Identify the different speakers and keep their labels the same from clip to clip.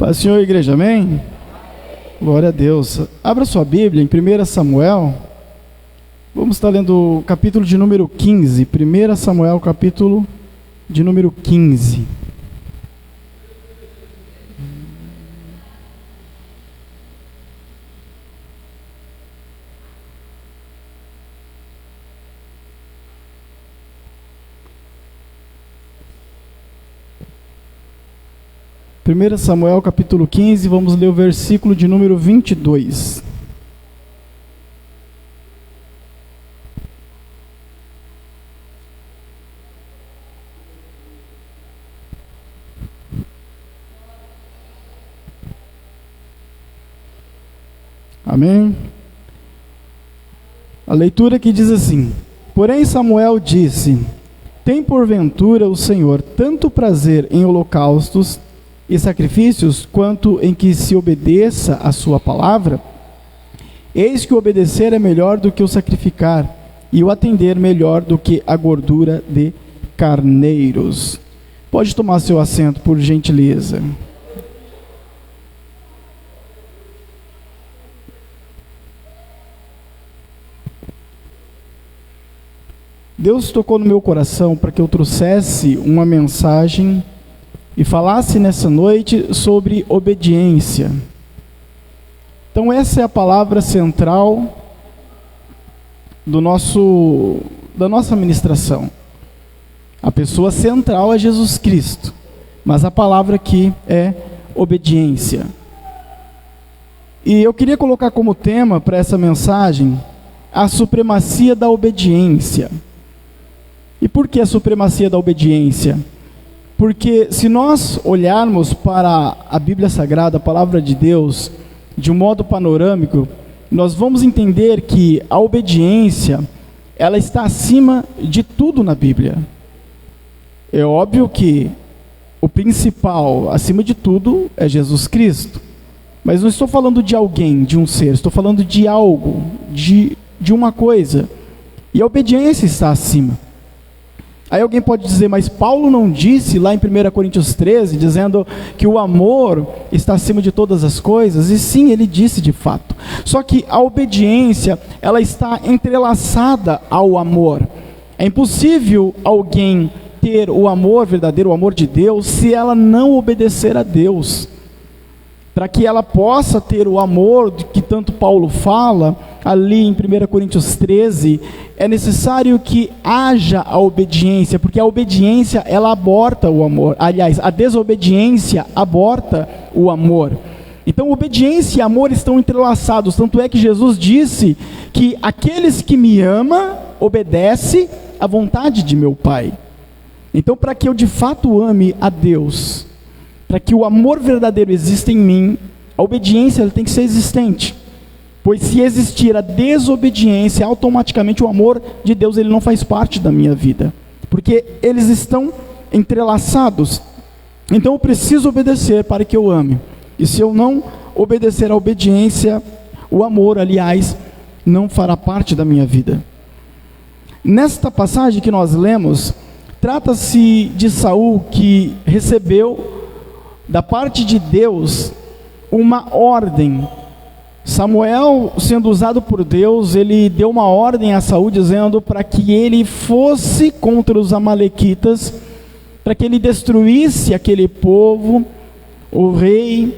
Speaker 1: Paz do Senhor, igreja, amém? Glória a Deus. Abra sua Bíblia em 1 Samuel. Vamos estar lendo o capítulo de número 15. 1 Samuel, capítulo de número 15. Primeiro Samuel, capítulo 15, vamos ler o versículo de número 22. Amém? A leitura que diz assim: Porém Samuel disse: Tem porventura o Senhor tanto prazer em holocaustos e sacrifícios, quanto em que se obedeça a sua palavra? Eis que o obedecer é melhor do que o sacrificar, e o atender melhor do que a gordura de carneiros. Pode tomar seu assento, por gentileza. Deus tocou no meu coração para que eu trouxesse uma mensagem e falasse nessa noite sobre obediência. Então essa é a palavra central da nossa ministração. A pessoa central é Jesus Cristo, mas a palavra aqui é obediência. E eu queria colocar como tema para essa mensagem a supremacia da obediência. E por que a supremacia da obediência? Porque se nós olharmos para a Bíblia Sagrada, a Palavra de Deus, de um modo panorâmico, nós vamos entender que a obediência, ela está acima de tudo na Bíblia. É óbvio que o principal, acima de tudo, é Jesus Cristo. Mas não estou falando de alguém, de um ser, estou falando de algo, de uma coisa. E a obediência está acima. Aí alguém pode dizer, mas Paulo não disse lá em 1 Coríntios 13, dizendo que o amor está acima de todas as coisas? E sim, ele disse de fato. Só que a obediência, ela está entrelaçada ao amor. É impossível alguém ter o amor verdadeiro, o amor de Deus, se ela não obedecer a Deus. Para que ela possa ter o amor de que tanto Paulo fala, ali em 1 Coríntios 13, é necessário que haja a obediência, porque a obediência, ela aborta o amor. Aliás, a desobediência aborta o amor. Então, obediência e amor estão entrelaçados, tanto é que Jesus disse que aqueles que me amam, obedecem à vontade de meu Pai. Então, para que eu de fato ame a Deus, para que o amor verdadeiro exista em mim, a obediência ela tem que ser existente. Pois se existir a desobediência, automaticamente o amor de Deus ele não faz parte da minha vida. Porque eles estão entrelaçados. Então eu preciso obedecer para que eu ame. E se eu não obedecer à obediência, o amor, aliás, não fará parte da minha vida. Nesta passagem que nós lemos, trata-se de Saul que recebeu da parte de Deus uma ordem. Samuel, sendo usado por Deus, ele deu uma ordem a Saul dizendo para que ele fosse contra os amalequitas, para que ele destruísse aquele povo, o rei,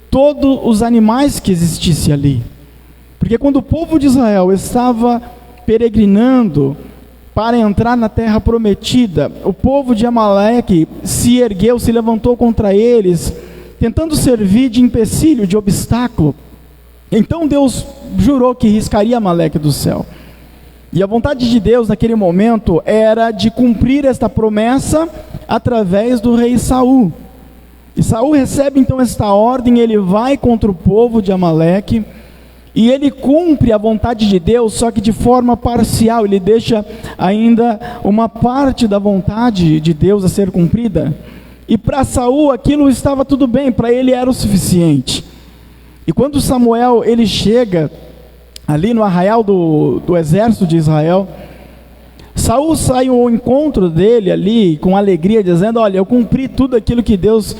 Speaker 1: todos os animais que existissem ali. Porque quando o povo de Israel estava peregrinando para entrar na terra prometida, o povo de Amaleque se ergueu, se levantou contra eles, tentando servir de empecilho, de obstáculo. Então Deus jurou que riscaria Amaleque do céu. E a vontade de Deus naquele momento era de cumprir esta promessa através do rei Saul. E Saul recebe então esta ordem, ele vai contra o povo de Amaleque, e ele cumpre a vontade de Deus, só que de forma parcial, ele deixa ainda uma parte da vontade de Deus a ser cumprida. E para Saul aquilo estava tudo bem, para ele era o suficiente. E quando Samuel ele chega ali no arraial do exército de Israel, Saul sai ao encontro dele ali com alegria, dizendo: olha, eu cumpri tudo aquilo que Deus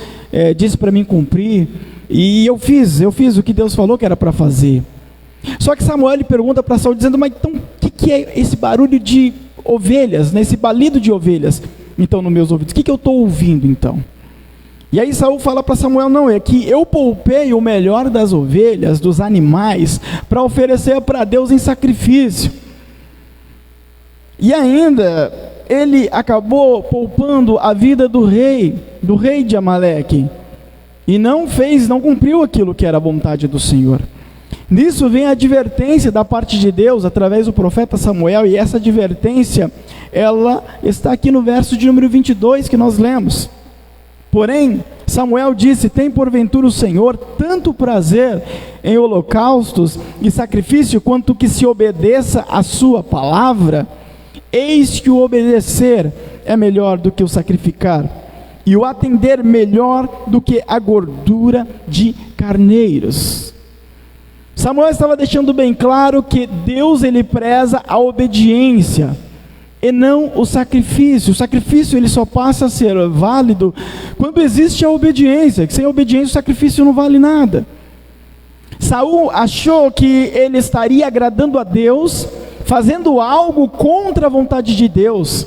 Speaker 1: disse para mim cumprir, e eu fiz o que Deus falou que era para fazer. Só que Samuel ele pergunta para Saul, dizendo: mas então o que é esse barulho de ovelhas, né, esse balido de ovelhas então nos meus ouvidos? O que eu estou ouvindo então? E aí Saul fala para Samuel: não, é que eu poupei o melhor das ovelhas, dos animais, para oferecer para Deus em sacrifício. E ainda, ele acabou poupando a vida do rei de Amaleque, e não cumpriu aquilo que era a vontade do Senhor. Nisso vem a advertência da parte de Deus, através do profeta Samuel, e essa advertência, ela está aqui no verso de número 22 que nós lemos. Porém, Samuel disse: tem porventura o Senhor tanto prazer em holocaustos e sacrifício, quanto que se obedeça a sua palavra? Eis que o obedecer é melhor do que o sacrificar, e o atender melhor do que a gordura de carneiros. Samuel estava deixando bem claro que Deus ele preza a obediência e não o sacrifício. O sacrifício ele só passa a ser válido quando existe a obediência, que sem obediência o sacrifício não vale nada. Saul achou que ele estaria agradando a Deus, fazendo algo contra a vontade de Deus,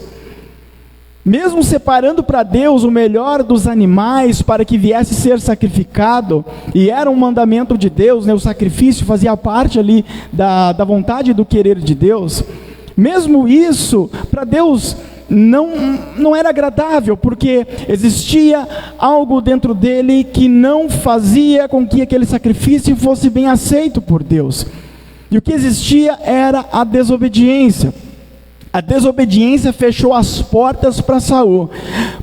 Speaker 1: mesmo separando para Deus o melhor dos animais para que viesse ser sacrificado, e era um mandamento de Deus, né? O sacrifício fazia parte ali da vontade e do querer de Deus. Mesmo isso, para Deus não era agradável, porque existia algo dentro dele que não fazia com que aquele sacrifício fosse bem aceito por Deus. E o que existia era a desobediência. A desobediência fechou as portas para Saul,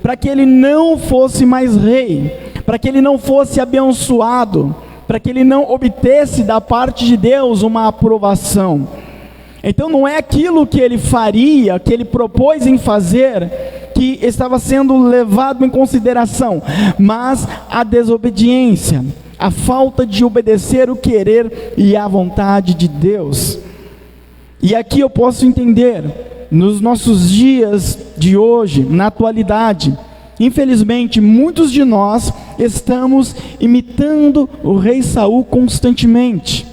Speaker 1: para que ele não fosse mais rei, para que ele não fosse abençoado, para que ele não obtesse da parte de Deus uma aprovação. Então não é aquilo que ele faria, que ele propôs em fazer, que estava sendo levado em consideração, mas a desobediência, a falta de obedecer o querer e a vontade de Deus. E aqui eu posso entender, nos nossos dias de hoje, na atualidade, infelizmente muitos de nós estamos imitando o rei Saul constantemente.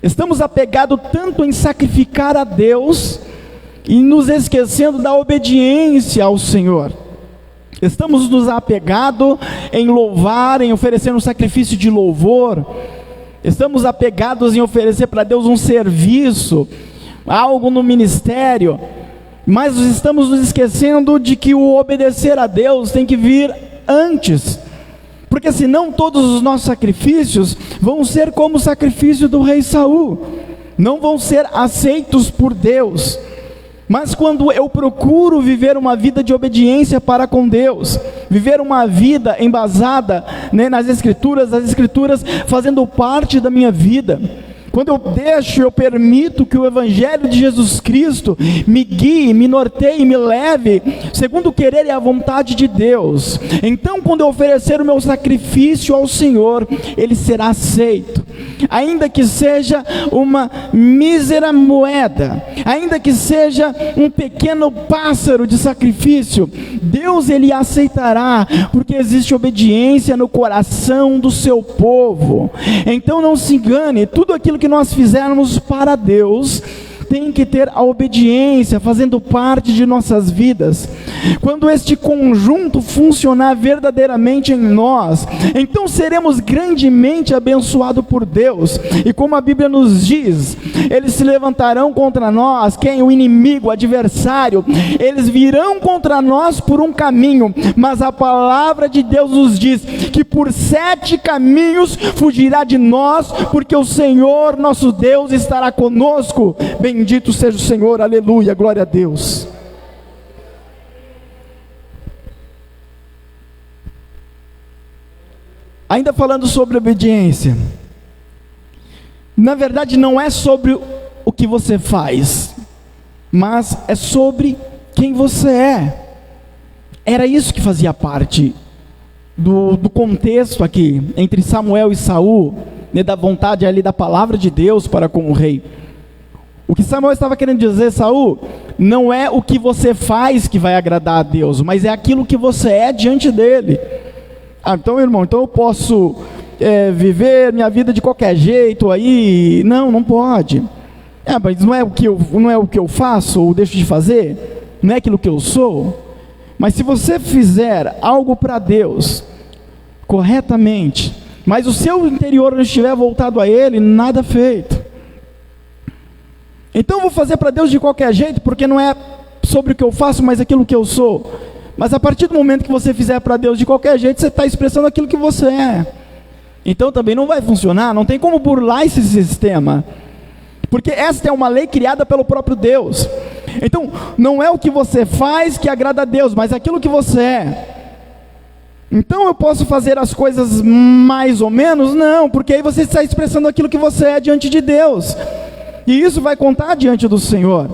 Speaker 1: Estamos apegados tanto em sacrificar a Deus e nos esquecendo da obediência ao Senhor. Estamos nos apegados em louvar, em oferecer um sacrifício de louvor. Estamos apegados em oferecer para Deus um serviço, algo no ministério. Mas estamos nos esquecendo de que o obedecer a Deus tem que vir antes. Porque senão todos os nossos sacrifícios vão ser como o sacrifício do rei Saul. Não vão ser aceitos por Deus. Mas quando eu procuro viver uma vida de obediência para com Deus, viver uma vida embasada, né, nas Escrituras, as Escrituras fazendo parte da minha vida, quando eu permito que o Evangelho de Jesus Cristo me guie, me norteie, me leve, segundo o querer e a vontade de Deus, então quando eu oferecer o meu sacrifício ao Senhor, ele será aceito. Ainda que seja uma mísera moeda, ainda que seja um pequeno pássaro de sacrifício, Deus ele aceitará, porque existe obediência no coração do seu povo. Então não se engane, tudo aquilo que nós fizermos para Deus tem que ter a obediência fazendo parte de nossas vidas. Quando este conjunto funcionar verdadeiramente em nós, então seremos grandemente abençoados por Deus. E como a Bíblia nos diz, eles se levantarão contra nós, quem? O inimigo, o adversário, eles virão contra nós por um caminho, mas a palavra de Deus nos diz que por 7 caminhos fugirá de nós, porque o Senhor nosso Deus estará conosco. Bendito seja o Senhor, aleluia, glória a Deus. Ainda falando sobre obediência, na verdade não é sobre o que você faz, mas é sobre quem você é. Era isso que fazia parte do contexto aqui, entre Samuel e Saul, né, da vontade ali da palavra de Deus para com o rei. O que Samuel estava querendo dizer, Saul, não é o que você faz que vai agradar a Deus, mas é aquilo que você é diante dele. Então, irmão, então eu posso viver minha vida de qualquer jeito aí? Não pode. Mas não é o que eu faço ou deixo de fazer? Não é aquilo que eu sou? Mas se você fizer algo para Deus corretamente, mas o seu interior não estiver voltado a Ele, nada feito. Então eu vou fazer para Deus de qualquer jeito, porque não é sobre o que eu faço, mas aquilo que eu sou. Mas a partir do momento que você fizer para Deus de qualquer jeito, você está expressando aquilo que você é. Então também não vai funcionar, não tem como burlar esse sistema. Porque esta é uma lei criada pelo próprio Deus. Então não é o que você faz que agrada a Deus, mas aquilo que você é. Então eu posso fazer as coisas mais ou menos? Não, porque aí você está expressando aquilo que você é diante de Deus. E isso vai contar diante do Senhor.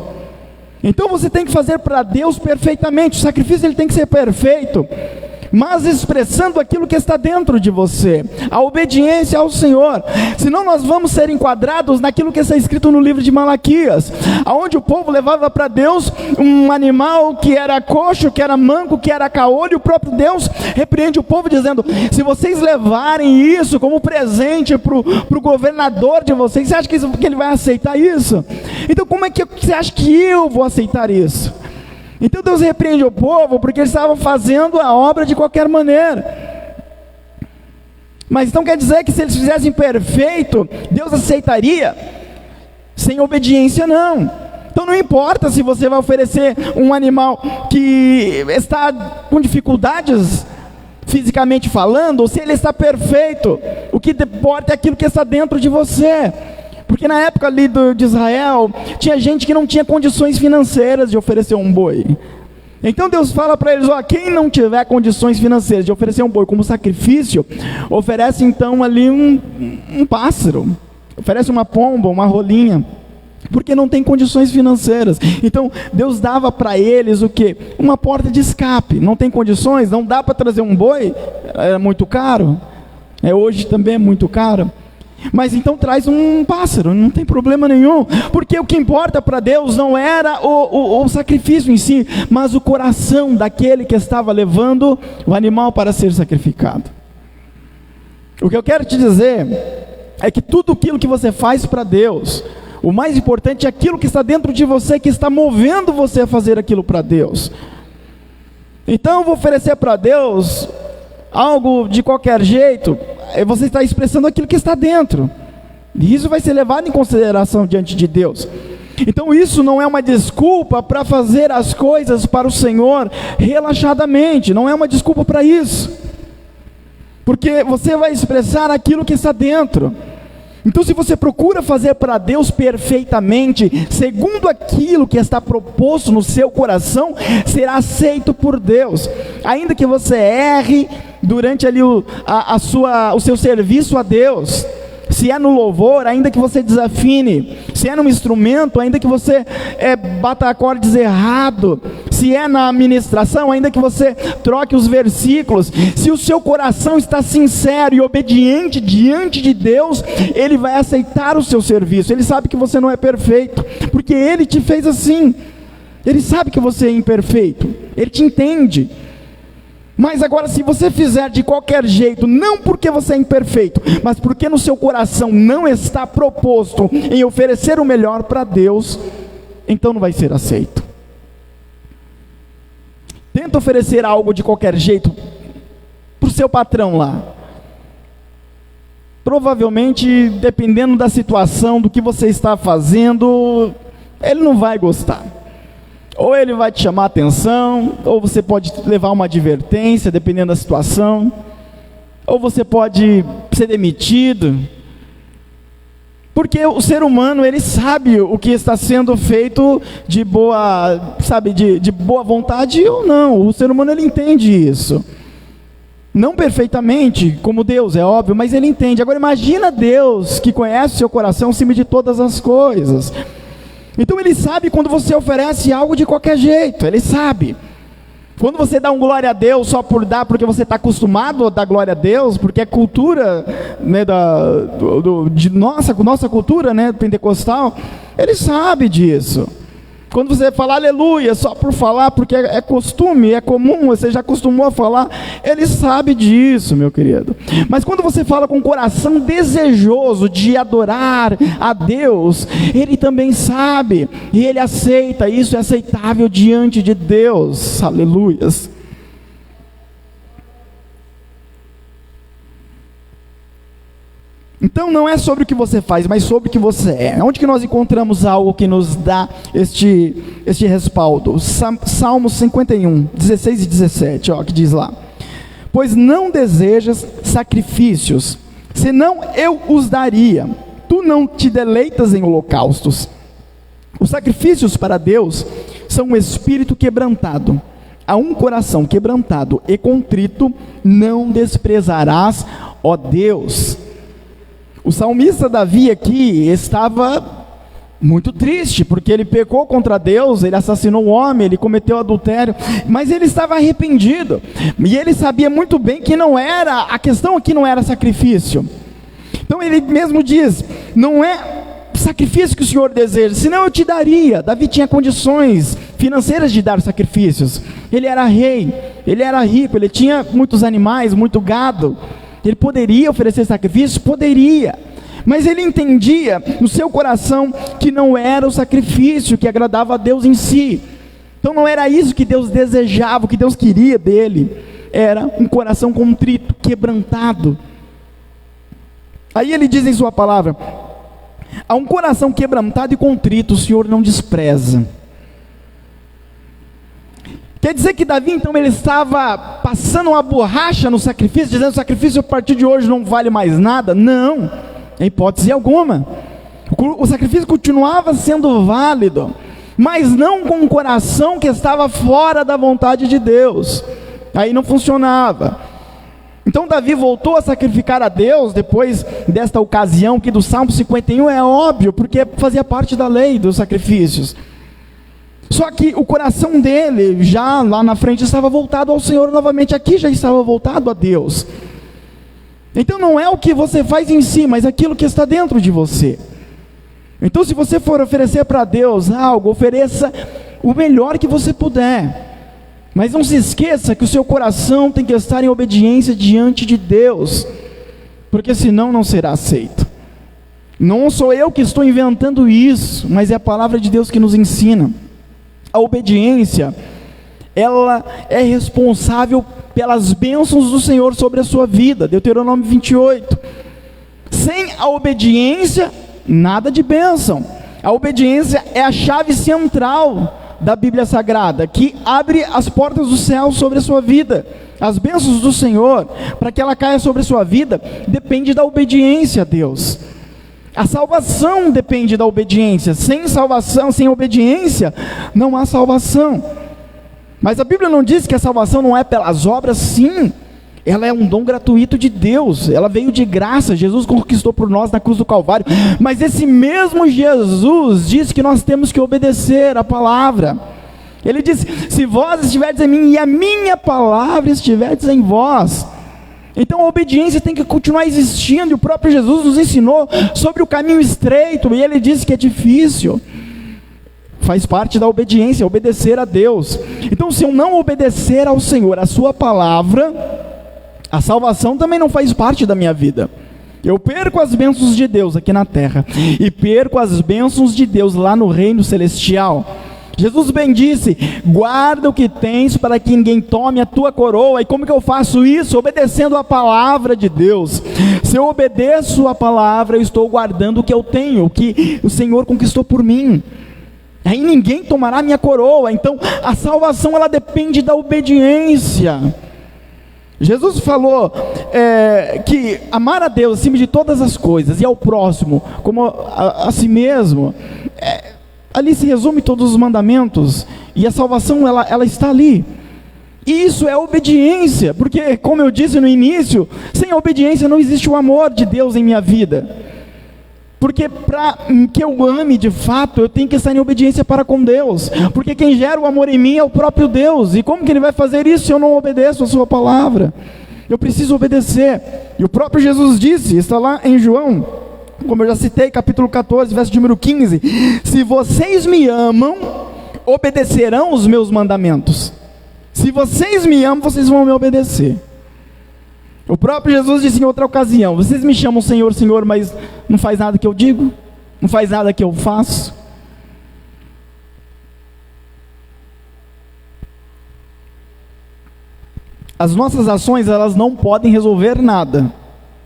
Speaker 1: Então você tem que fazer para Deus perfeitamente. O sacrifício ele tem que ser perfeito, mas expressando aquilo que está dentro de você, a obediência ao Senhor. Senão nós vamos ser enquadrados naquilo que está escrito no livro de Malaquias, aonde o povo levava para Deus um animal que era coxo, que era manco, que era caolho, e o próprio Deus repreende o povo dizendo: se vocês levarem isso como presente para o governador de vocês, você acha que ele vai aceitar isso? Então como é que você acha que eu vou aceitar isso? Então Deus repreende o povo porque eles estavam fazendo a obra de qualquer maneira. Mas então quer dizer que se eles fizessem perfeito, Deus aceitaria? Sem obediência não. Então não importa se você vai oferecer um animal que está com dificuldades fisicamente falando, ou se ele está perfeito. O que importa é aquilo que está dentro de você. Porque na época ali de Israel, tinha gente que não tinha condições financeiras de oferecer um boi. Então Deus fala para eles: quem não tiver condições financeiras de oferecer um boi como sacrifício, oferece então ali um pássaro, oferece uma pomba, uma rolinha, porque não tem condições financeiras. Então Deus dava para eles o quê? Uma porta de escape. Não tem condições, não dá para trazer um boi, é muito caro, hoje também é muito caro. Mas então traz um pássaro, não tem problema nenhum, porque o que importa para Deus não era o sacrifício em si, mas o coração daquele que estava levando o animal para ser sacrificado. O que eu quero te dizer é que tudo aquilo que você faz para Deus, o mais importante é aquilo que está dentro de você, que está movendo você a fazer aquilo para Deus. Então eu vou oferecer para Deus algo de qualquer jeito, você está expressando aquilo que está dentro, e isso vai ser levado em consideração diante de Deus. Então isso não é uma desculpa para fazer as coisas para o Senhor relaxadamente, não é uma desculpa para isso, porque você vai expressar aquilo que está dentro. Então se você procura fazer para Deus perfeitamente, segundo aquilo que está proposto no seu coração, será aceito por Deus. Ainda que você erre durante ali o seu serviço a Deus, se é no louvor, ainda que você desafine, se é num instrumento, ainda que você bata acordes errado, se é na administração, ainda que você troque os versículos, se o seu coração está sincero e obediente diante de Deus, Ele vai aceitar o seu serviço. Ele sabe que você não é perfeito, porque Ele te fez assim. Ele sabe que você é imperfeito, Ele te entende. Mas agora, se você fizer de qualquer jeito, não porque você é imperfeito, mas porque no seu coração não está proposto em oferecer o melhor para Deus, então não vai ser aceito. Tenta oferecer algo de qualquer jeito para o seu patrão lá. Provavelmente, dependendo da situação, do que você está fazendo, ele não vai gostar. Ou ele vai te chamar a atenção, ou você pode levar uma advertência, dependendo da situação, ou você pode ser demitido, porque o ser humano, ele sabe o que está sendo feito de boa, de boa vontade ou não. O ser humano, ele entende isso, não perfeitamente, como Deus, é óbvio, mas ele entende. Agora imagina Deus, que conhece o seu coração acima de todas as coisas. Então Ele sabe quando você oferece algo de qualquer jeito, Ele sabe. Quando você dá um glória a Deus só por dar, porque você está acostumado a dar glória a Deus, porque é cultura, né, nossa cultura, né, pentecostal, Ele sabe disso. Quando você fala aleluia, só por falar, porque é costume, é comum, você já acostumou a falar, ele sabe disso, meu querido. Mas quando você fala com o coração desejoso de adorar a Deus, ele também sabe, e ele aceita, isso é aceitável diante de Deus, aleluias. Então não é sobre o que você faz, mas sobre o que você é. Onde que nós encontramos algo que nos dá este respaldo? Salmos 51, 16 e 17, ó, que diz lá: pois não desejas sacrifícios, senão eu os daria. Tu não te deleitas em holocaustos. Os sacrifícios para Deus são um espírito quebrantado. A um coração quebrantado e contrito não desprezarás, ó Deus. O salmista Davi aqui estava muito triste, porque ele pecou contra Deus, ele assassinou um homem, ele cometeu adultério, mas ele estava arrependido, e ele sabia muito bem que a questão aqui não era sacrifício. Então ele mesmo diz, não é sacrifício que o Senhor deseja, senão eu te daria. Davi tinha condições financeiras de dar sacrifícios, ele era rei, ele era rico, ele tinha muitos animais, muito gado, ele poderia oferecer sacrifícios? Poderia, mas ele entendia no seu coração que não era o sacrifício que agradava a Deus em si. Então não era isso que Deus desejava, o que Deus queria dele, era um coração contrito, quebrantado. Aí ele diz em sua palavra, a um coração quebrantado e contrito o Senhor não despreza. Quer dizer que Davi, então, ele estava passando uma borracha no sacrifício, dizendo que o sacrifício a partir de hoje não vale mais nada? Não, em hipótese alguma. O sacrifício continuava sendo válido, mas não com um coração que estava fora da vontade de Deus. Aí não funcionava. Então Davi voltou a sacrificar a Deus depois desta ocasião que do Salmo 51, é óbvio, porque fazia parte da lei dos sacrifícios. Só que o coração dele, já lá na frente, estava voltado ao Senhor novamente. Aqui já estava voltado a Deus. Então não é o que você faz em si, mas aquilo que está dentro de você. Então se você for oferecer para Deus algo, ofereça o melhor que você puder. Mas não se esqueça que o seu coração tem que estar em obediência diante de Deus, porque senão não será aceito. Não sou eu que estou inventando isso, mas é a palavra de Deus que nos ensina. A obediência, ela é responsável pelas bênçãos do Senhor sobre a sua vida. Deuteronômio 28. Sem a obediência, nada de bênção. A obediência é a chave central da Bíblia Sagrada, que abre as portas do céu sobre a sua vida. As bênçãos do Senhor, para que ela caia sobre a sua vida, depende da obediência a Deus. A salvação depende da obediência. Sem salvação, sem obediência, não há salvação. Mas a Bíblia não diz que a salvação não é pelas obras. Sim, ela é um dom gratuito de Deus, ela veio de graça, Jesus conquistou por nós na cruz do Calvário. Mas esse mesmo Jesus diz que nós temos que obedecer a palavra. Ele diz, se vós estiverdes em mim e a minha palavra estiverdes em vós. Então a obediência tem que continuar existindo, e o próprio Jesus nos ensinou sobre o caminho estreito, e ele disse que é difícil. Faz parte da obediência, obedecer a Deus. Então se eu não obedecer ao Senhor, a sua palavra, a salvação também não faz parte da minha vida. Eu perco as bênçãos de Deus aqui na terra, e perco as bênçãos de Deus lá no reino celestial. Jesus bem disse, guarda o que tens para que ninguém tome a tua coroa. E como que eu faço isso? Obedecendo a palavra de Deus. Se eu obedeço a palavra, eu estou guardando o que eu tenho, o que o Senhor conquistou por mim. Aí ninguém tomará a minha coroa. Então a salvação, ela depende da obediência. Jesus falou que amar a Deus acima de todas as coisas e ao próximo como a si mesmo, ali se resume todos os mandamentos, e a salvação ela está ali. E isso é obediência, porque como eu disse no início, sem a obediência não existe o amor de Deus em minha vida. Porque para que eu ame de fato, eu tenho que estar em obediência para com Deus, porque quem gera o amor em mim é o próprio Deus. E como que Ele vai fazer isso se eu não obedeço a sua palavra? Eu preciso obedecer. E o próprio Jesus disse, está lá em João como eu já citei, capítulo 14, verso de número 15: se vocês me amam, obedecerão os meus mandamentos. Se vocês me amam, vocês vão me obedecer. O próprio Jesus disse em outra ocasião: vocês me chamam Senhor, Senhor, mas não faz nada que eu digo, não faz nada que eu faço. As nossas ações, elas não podem resolver nada,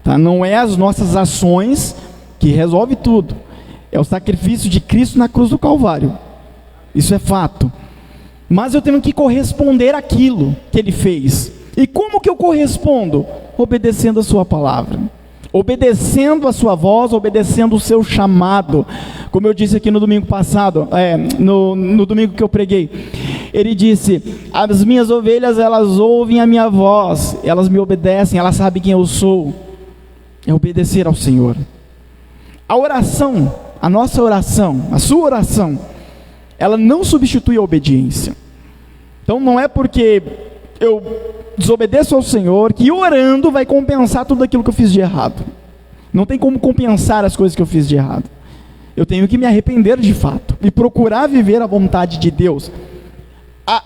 Speaker 1: tá? Não é as nossas ações que resolve tudo. É o sacrifício de Cristo na cruz do Calvário. Isso é fato. Mas eu tenho que corresponder àquilo que Ele fez. E como que eu correspondo? Obedecendo a sua palavra, obedecendo a sua voz, obedecendo o seu chamado. Como eu disse aqui no domingo passado, no domingo que eu preguei, ele disse: as minhas ovelhas, elas ouvem a minha voz, elas me obedecem, elas sabem quem eu sou. É obedecer ao Senhor. A oração, a nossa oração, a sua oração, ela não substitui a obediência. Então não é porque eu desobedeço ao Senhor que orando vai compensar tudo aquilo que eu fiz de errado. Não tem como compensar as coisas que eu fiz de errado. Eu tenho que me arrepender de fato e procurar viver a vontade de Deus.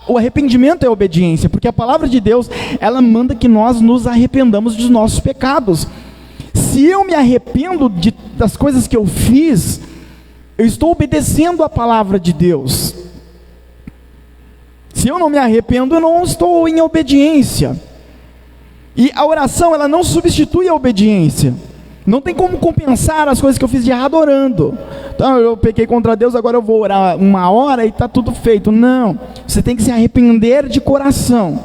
Speaker 1: O arrependimento é obediência, porque a palavra de Deus, ela manda que nós nos arrependamos dos nossos pecados. Se eu me arrependo das coisas que eu fiz, eu estou obedecendo a palavra de Deus. Se eu não me arrependo, eu não estou em obediência. E a oração, ela não substitui a obediência. Não tem como compensar as coisas que eu fiz de errado orando. Então eu pequei contra Deus, agora eu vou orar 1 hora e está tudo feito. Não, você tem que se arrepender de coração,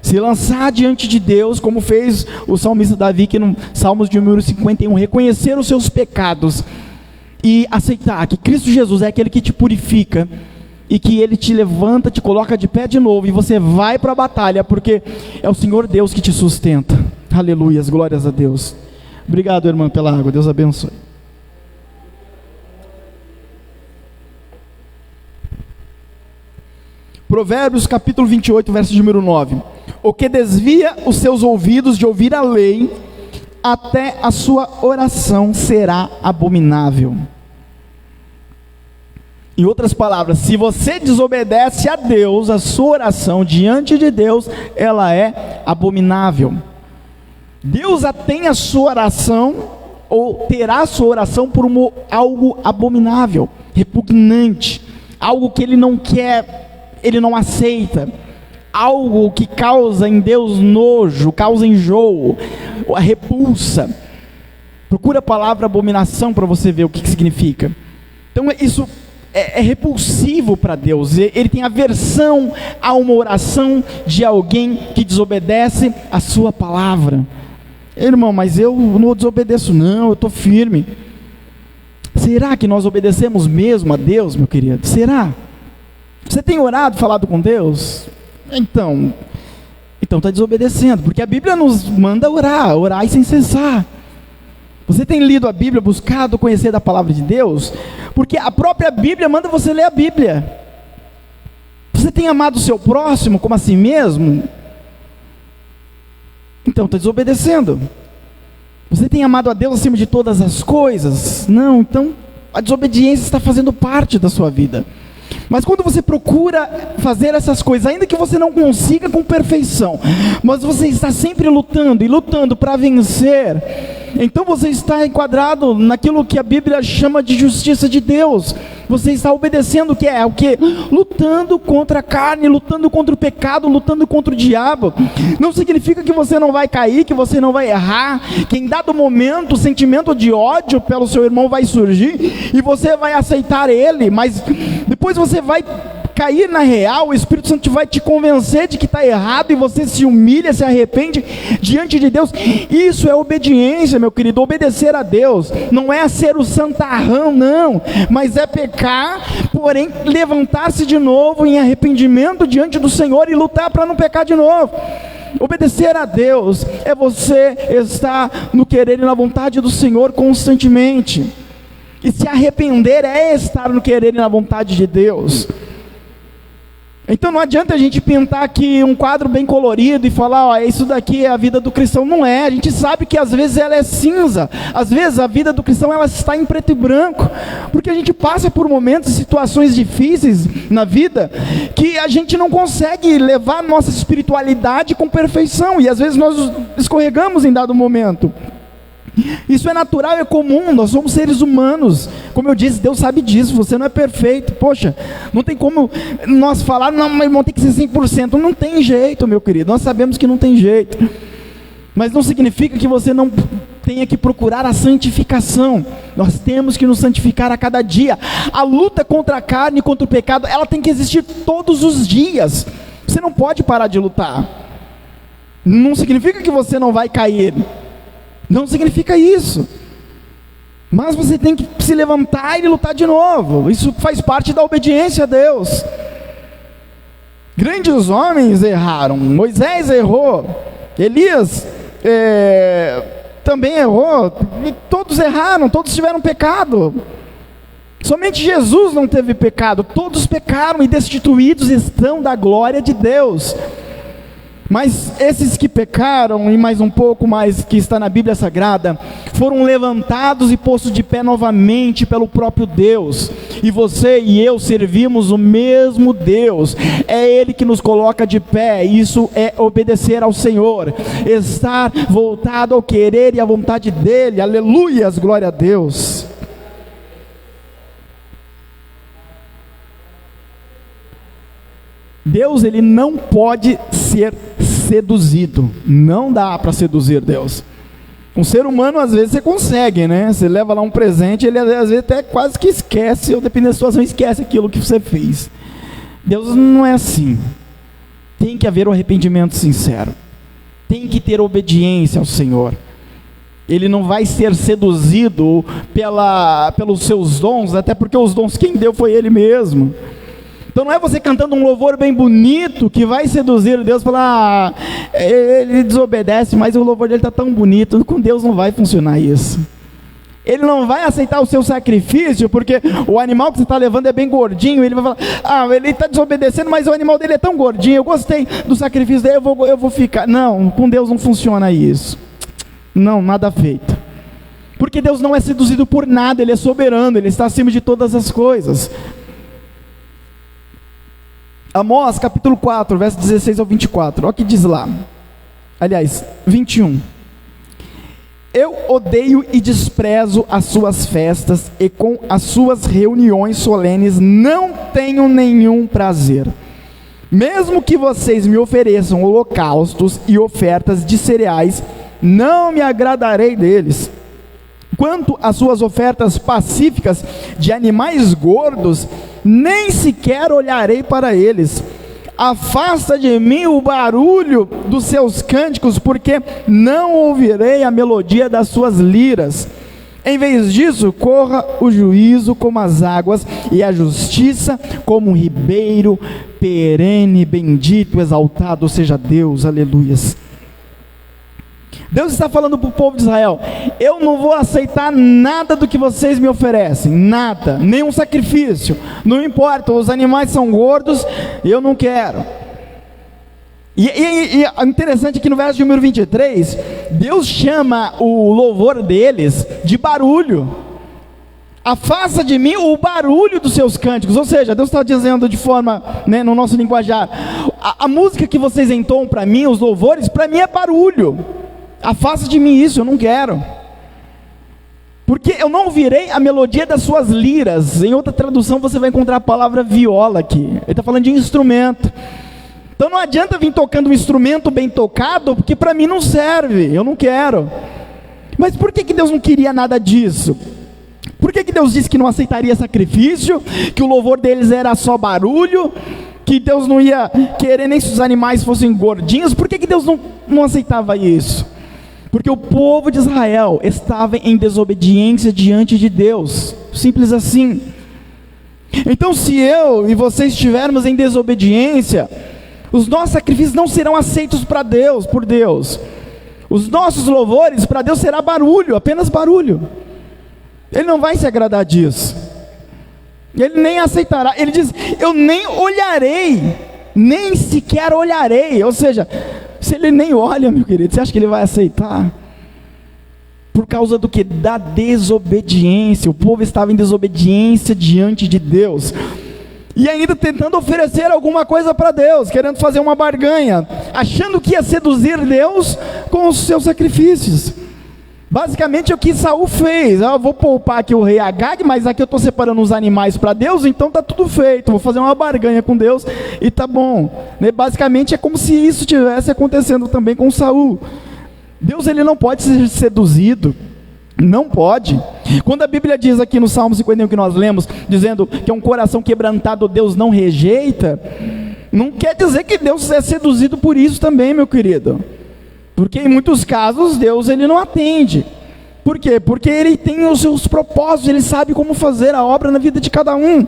Speaker 1: se lançar diante de Deus, como fez o salmista Davi, que no Salmos de número 51, reconhecer os seus pecados e aceitar que Cristo Jesus é aquele que te purifica, e que Ele te levanta, te coloca de pé de novo, e você vai para a batalha, porque é o Senhor Deus que te sustenta. Aleluias, glórias a Deus. Obrigado, irmã, pela água, Deus abençoe. Provérbios capítulo 28, verso de número 9: o que desvia os seus ouvidos de ouvir a lei, até a sua oração será abominável. Em outras palavras, se você desobedece a Deus, a sua oração diante de Deus, ela é abominável. Deus tem a sua oração, ou terá a sua oração por algo abominável, repugnante, algo que Ele não quer, Ele não aceita, algo que causa em Deus nojo, causa enjoo, a repulsa. Procura a palavra abominação para você ver o que significa. Então isso é repulsivo para Deus. Ele tem aversão a uma oração de alguém que desobedece a sua palavra. Irmão, mas eu não desobedeço não, eu estou firme. Será que nós obedecemos mesmo a Deus, meu querido? Será? Você tem orado, falado com Deus? Então está desobedecendo, porque a Bíblia nos manda orar e sem cessar. Você tem lido a Bíblia, buscado conhecer da palavra de Deus? Porque a própria Bíblia manda você ler a Bíblia. Você tem amado o seu próximo como a si mesmo? Então está desobedecendo. Você tem amado a Deus acima de todas as coisas? Não, então a desobediência está fazendo parte da sua vida. Mas quando você procura fazer essas coisas, ainda que você não consiga com perfeição, mas você está sempre lutando e lutando para vencer, então você está enquadrado naquilo que a Bíblia chama de justiça de Deus. Você está obedecendo o que? Lutando contra a carne, lutando contra o pecado, lutando contra o diabo. Não significa que você não vai cair, que você não vai errar, que em dado momento o sentimento de ódio pelo seu irmão vai surgir e você vai aceitar ele, mas depois você vai cair na real, o Espírito Santo vai te convencer de que está errado e você se humilha, se arrepende diante de Deus. Isso é obediência, meu querido. Obedecer a Deus não é ser o santarrão, não, mas é pecar, porém levantar-se de novo em arrependimento diante do Senhor e lutar para não pecar de novo. Obedecer a Deus é você estar no querer e na vontade do Senhor constantemente, e se arrepender é estar no querer e na vontade de Deus. Então não adianta a gente pintar aqui um quadro bem colorido e falar, ó, isso daqui é a vida do cristão. Não é, a gente sabe que às vezes ela é cinza, às vezes a vida do cristão ela está em preto e branco, porque a gente passa por momentos, situações difíceis na vida, que a gente não consegue levar a nossa espiritualidade com perfeição, e às vezes nós escorregamos em dado momento. Isso é natural, é comum, nós somos seres humanos. Como eu disse, Deus sabe disso, você não é perfeito. Poxa, não tem como nós falar, não, mas irmão, tem que ser 100%. Não tem jeito, meu querido, nós sabemos que não tem jeito. Mas não significa que você não tenha que procurar a santificação. Nós temos que nos santificar a cada dia. A luta contra a carne e contra o pecado, ela tem que existir todos os dias. Você não pode parar de lutar. Não significa que você não vai cair. Não significa isso, mas você tem que se levantar e lutar de novo. Isso faz parte da obediência a Deus. Grandes homens erraram, Moisés errou, Elias também errou, e todos erraram, todos tiveram pecado. Somente Jesus não teve pecado, todos pecaram e destituídos estão da glória de Deus. Mas esses que pecaram, e mais um pouco mais que está na Bíblia Sagrada, foram levantados e postos de pé novamente pelo próprio Deus. E você e eu servimos o mesmo Deus. É Ele que nos coloca de pé. Isso é obedecer ao Senhor, estar voltado ao querer e à vontade dEle. Aleluias, glória a Deus. Deus, Ele não pode ser seduzido. Não dá para seduzir Deus. Um ser humano, às vezes, você consegue, né? Você leva lá um presente, ele às vezes até quase que esquece, ou dependendo da situação, esquece aquilo que você fez. Deus não é assim. Tem que haver um arrependimento sincero. Tem que ter obediência ao Senhor. Ele não vai ser seduzido pelos seus dons, até porque os dons quem deu foi Ele mesmo. Então não é você cantando um louvor bem bonito que vai seduzir Deus, falar, ele desobedece, mas o louvor dele está tão bonito. Com Deus não vai funcionar isso. Ele não vai aceitar o seu sacrifício, porque o animal que você está levando é bem gordinho. Ele vai falar, ele está desobedecendo, mas o animal dele é tão gordinho, eu gostei do sacrifício dele, eu vou ficar. Não, com Deus não funciona isso. Não, nada feito. Porque Deus não é seduzido por nada, Ele é soberano, Ele está acima de todas as coisas. Amós capítulo 4, verso 16 ao 24, olha o que diz lá, aliás, 21. Eu odeio e desprezo as suas festas, e com as suas reuniões solenes não tenho nenhum prazer. Mesmo que vocês me ofereçam holocaustos e ofertas de cereais, não me agradarei deles. Quanto às suas ofertas pacíficas de animais gordos, nem sequer olharei para eles. Afasta de mim o barulho dos seus cânticos, porque não ouvirei a melodia das suas liras. Em vez disso, corra o juízo como as águas, e a justiça como um ribeiro perene. Bendito, exaltado seja Deus, aleluias. Deus está falando para o povo de Israel, eu não vou aceitar nada do que vocês me oferecem, nada, nenhum sacrifício, não importa, os animais são gordos, eu não quero. E é interessante que no verso de número 23, Deus chama o louvor deles de barulho. Afasta de mim o barulho dos seus cânticos. Ou seja, Deus está dizendo de forma, no nosso linguajar, a música que vocês entoam para mim, os louvores, para mim é barulho. Afasta de mim isso, eu não quero. Porque eu não ouvirei a melodia das suas liras. Em outra tradução você vai encontrar a palavra viola aqui. Ele está falando de instrumento. Então não adianta vir tocando um instrumento bem tocado, porque para mim não serve, eu não quero. Mas por que Deus não queria nada disso? Por que Deus disse que não aceitaria sacrifício, que o louvor deles era só barulho, que Deus não ia querer nem se os animais fossem gordinhos? Por que Deus não aceitava isso? Porque o povo de Israel estava em desobediência diante de Deus, simples assim. Então se eu e você estivermos em desobediência, os nossos sacrifícios não serão aceitos para Deus, por Deus. Os nossos louvores para Deus será barulho, apenas barulho. Ele não vai se agradar disso. Ele nem aceitará. Ele diz, eu nem olharei nem sequer olharei. Ou seja, se ele nem olha, meu querido, você acha que ele vai aceitar? Por causa do que? Da desobediência. O povo estava em desobediência diante de Deus, e ainda tentando oferecer alguma coisa para Deus, querendo fazer uma barganha, achando que ia seduzir Deus com os seus sacrifícios. Basicamente é o que Saul fez. Eu vou poupar aqui o rei Agag, mas aqui eu estou separando os animais para Deus, então está tudo feito, vou fazer uma barganha com Deus e tá bom. Basicamente é como se isso estivesse acontecendo também com Saul. Deus, ele não pode ser seduzido, não pode. Quando a Bíblia diz aqui no Salmo 51 que nós lemos, dizendo que é um coração quebrantado Deus não rejeita, não quer dizer que Deus é seduzido por isso também, meu querido. Porque em muitos casos Deus, ele não atende. Por quê? Porque ele tem os seus propósitos, ele sabe como fazer a obra na vida de cada um.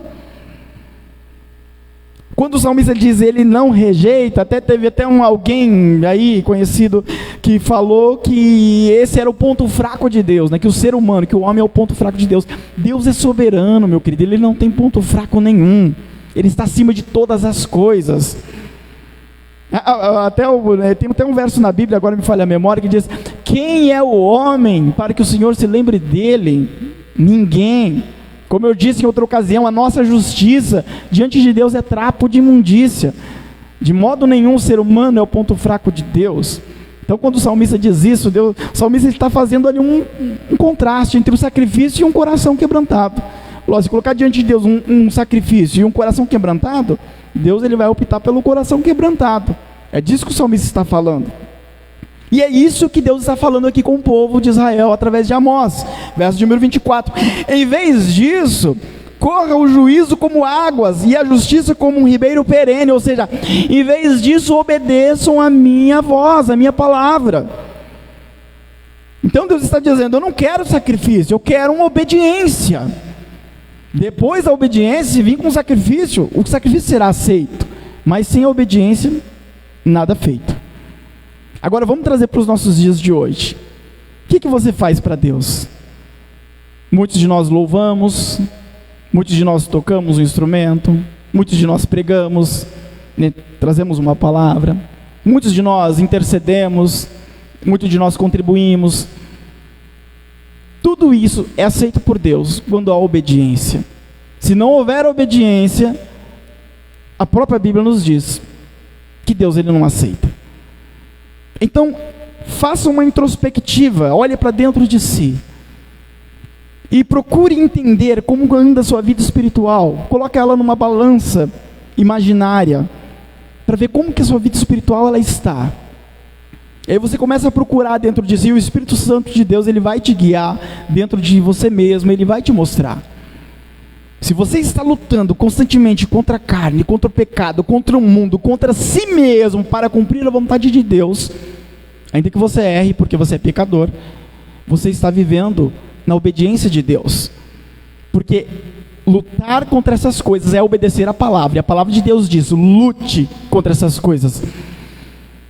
Speaker 1: Quando o salmista diz ele não rejeita, teve alguém aí conhecido que falou que esse era o ponto fraco de Deus, né? Que o ser humano, que o homem é o ponto fraco de Deus. Deus é soberano, meu querido, ele não tem ponto fraco nenhum, ele está acima de todas as coisas. Tem até um verso na Bíblia, agora me falha a memória, que diz: quem é o homem para que o Senhor se lembre dele? Ninguém. Como eu disse em outra ocasião, a nossa justiça diante de Deus é trapo de imundícia. De modo nenhum o ser humano é o ponto fraco de Deus. Então quando o salmista diz isso, o salmista está fazendo ali um contraste entre o sacrifício e um coração quebrantado. Lógico, se colocar diante de Deus um sacrifício e um coração quebrantado, Deus, ele vai optar pelo coração quebrantado. É disso que o salmista está falando. E é isso que Deus está falando aqui com o povo de Israel, através de Amós, verso de número 24. Em vez disso, corra o juízo como águas, e a justiça como um ribeiro perene. Ou seja, em vez disso, obedeçam a minha voz, a minha palavra. Então Deus está dizendo: eu não quero sacrifício, eu quero uma obediência. Depois da obediência, se vir com sacrifício, o sacrifício será aceito, mas sem a obediência, nada feito. Agora vamos trazer para os nossos dias de hoje. O que você faz para Deus? Muitos de nós louvamos, muitos de nós tocamos um instrumento, muitos de nós pregamos, né, trazemos uma palavra, muitos de nós intercedemos, muitos de nós contribuímos. Tudo isso é aceito por Deus quando há obediência. Se não houver obediência, a própria Bíblia nos diz que Deus, ele não aceita. Então, faça uma introspectiva, olhe para dentro de si e procure entender como anda a sua vida espiritual. Coloque ela numa balança imaginária para ver como que a sua vida espiritual ela está. E aí você começa a procurar dentro de si, e o Espírito Santo de Deus, ele vai te guiar dentro de você mesmo, ele vai te mostrar. Se você está lutando constantemente contra a carne, contra o pecado, contra o mundo, contra si mesmo, para cumprir a vontade de Deus, ainda que você erre porque você é pecador, você está vivendo na obediência de Deus. Porque lutar contra essas coisas é obedecer a palavra, e a palavra de Deus diz: lute contra essas coisas.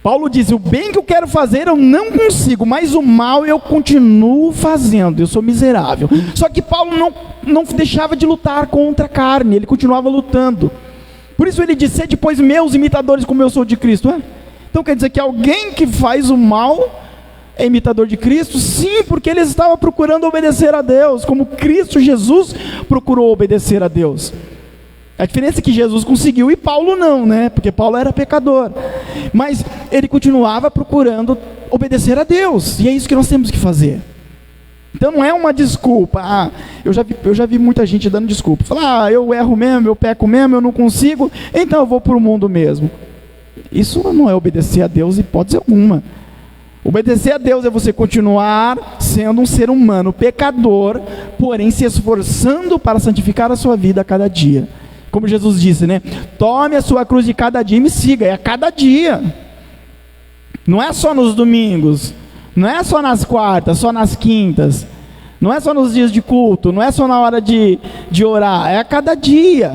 Speaker 1: Paulo diz: o bem que eu quero fazer eu não consigo, mas o mal eu continuo fazendo, eu sou miserável. Só que Paulo não deixava de lutar contra a carne, ele continuava lutando. Por isso ele disse: sede, pois, meus imitadores como eu sou de Cristo. Então quer dizer que alguém que faz o mal é imitador de Cristo? Sim, porque ele estava procurando obedecer a Deus, como Cristo Jesus procurou obedecer a Deus. A diferença é que Jesus conseguiu e Paulo não, né? Porque Paulo era pecador. Mas ele continuava procurando obedecer a Deus. E é isso que nós temos que fazer. Então não é uma desculpa. Eu já vi muita gente dando desculpa. Falar: eu erro mesmo, eu peco mesmo, eu não consigo, então eu vou para o mundo mesmo. Isso não é obedecer a Deus em hipótese alguma. Obedecer a Deus é você continuar sendo um ser humano pecador, porém se esforçando para santificar a sua vida a cada dia. Como Jesus disse, né? Tome a sua cruz de cada dia e me siga. É a cada dia. Não é só nos domingos. Não é só nas quartas, só nas quintas. Não é só nos dias de culto. Não é só na hora de orar. É a cada dia.